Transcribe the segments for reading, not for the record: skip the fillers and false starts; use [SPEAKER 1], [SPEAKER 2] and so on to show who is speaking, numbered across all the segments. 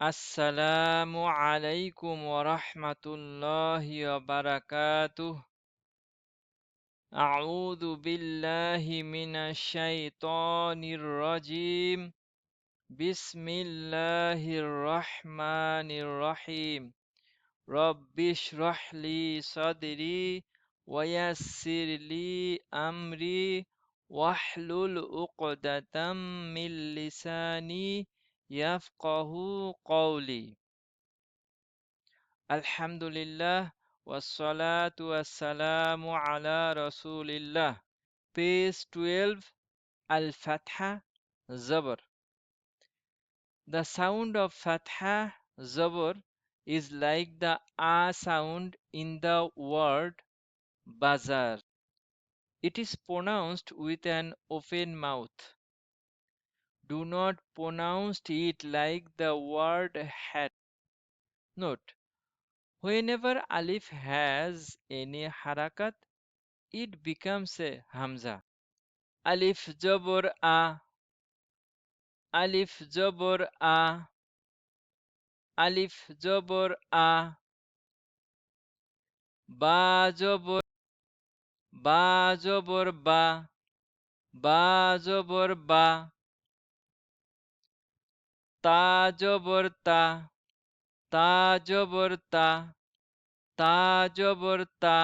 [SPEAKER 1] আসসালামু আলাইকুম ওয়া রাহমাতুল্লাহি ওয়া বারাকাতুহু। আউযু বিল্লাহি মিনাশ শাইতানির রাজীম। বিসমিল্লাহির রহমানির রহিম। রব্বিশরাহ লি সাদরি ওয়া ইয়াসসির লি আমরি ওয়াহলুল উকদাতাম মিন লিসানি ইয়াফকাহু কওলি। আলহামদুলিল্লাহ ওয়াসসালাতু ওয়াসসালামু আলা রাসূলিল্লাহ। Page 12, Al Fatha Zabr. The sound of Fatha Zabr is like the A sound in the word bazar. It is pronounced with an open mouth. Do not pronounce it like the word hat. Note: whenever alif has any harakat, it becomes a hamza. Alif jabr a, alif jabr a, alif jabr a. Ba jabr, ba jabr ba, ba jabr ba. Ta jabr ta, ta jabr ta, ta jabr ta.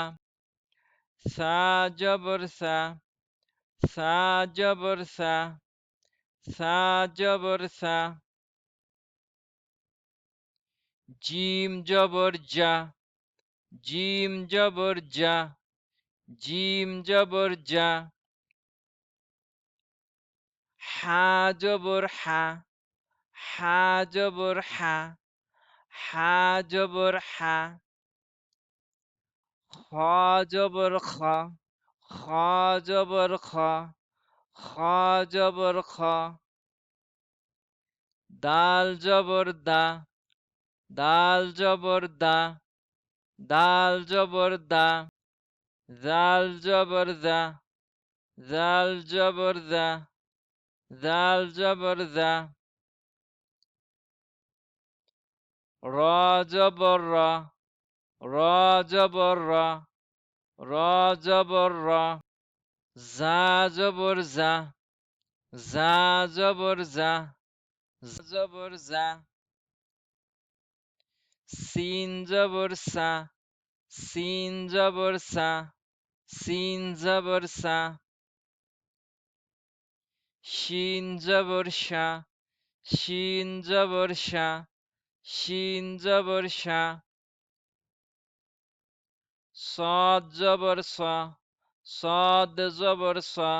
[SPEAKER 1] Sa jabr sa, sa jabr sa, sa jabr sa. Jim jabr ja, jim jabr ja, jim jabr ja. Ha jabr ha, ha jabr ha, ha jabr ha. Kha jabr kha, kha jabr kha, kha jabr kha. Dal jabr da, dal jabr da, dal jabr da. Zal jabr za, zal jabr za, zal jabr za. Ra jabr ra, ra jabr ra, ra jabr ra. Za jabr za, za jabr za, za jabr za. Sin jabr sa, sin jabr sa, sin jabr sa. Shin jabr sha, shin jabr sha, shin jabr sha. Sad jabr sa, sad jabr sa,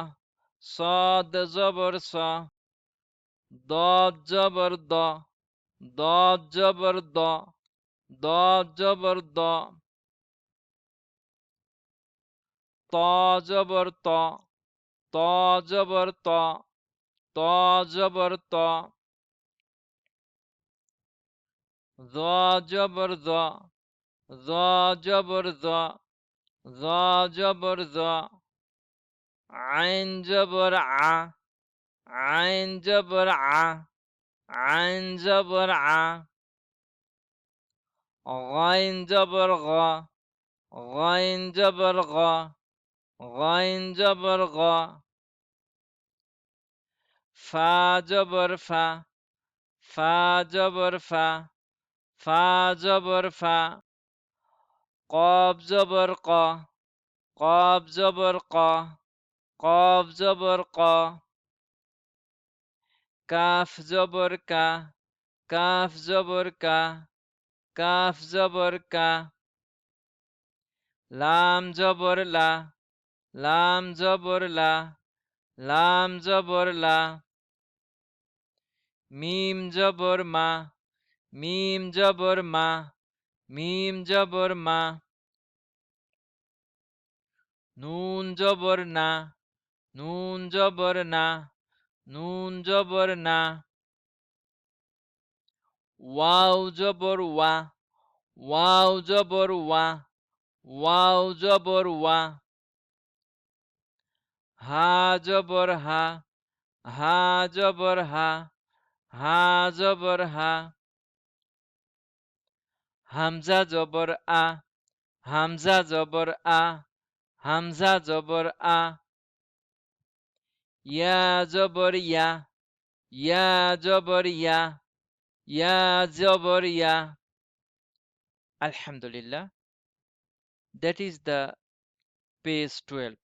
[SPEAKER 1] sad jabr sa. Dad jabr da, dad jabr da, dad jabr da. Ta jabr ta, ta jabr ta, ta jabr ta. Za jabr za, za jabr za, za jabr za. Ain jabr a, ain jabr a, ain jabr a. Ghain jabr gha, ghain jabr gha, ghain jabr gha. Fa jabr fa, fa jabr fa, fa jabr fa. Qaf jabr qa, qaf jabr qa, qaf jabr qa. Kaf jabr ka, kaf jabr ka, kaf jabr ka. Lam jabr la, lam jabr la, lam jabr la. Mim jabr ma, mim jabr ma, mim jabr ma. Nun jabr na, nun jabr na, nun jabr na. Waw jabr wa, waw jabr wa, waw jabr wa. Ha jabr ha, ha jabr ha, ha jabr ha. Hamza জবর আ, হামজা জবর আ, হামজা জবর আ। ইয়া জবর ইয়া, ইয়া জবর ইয়া, ইয়া জবর ইয়া। Alhamdulillah, that is the page 12.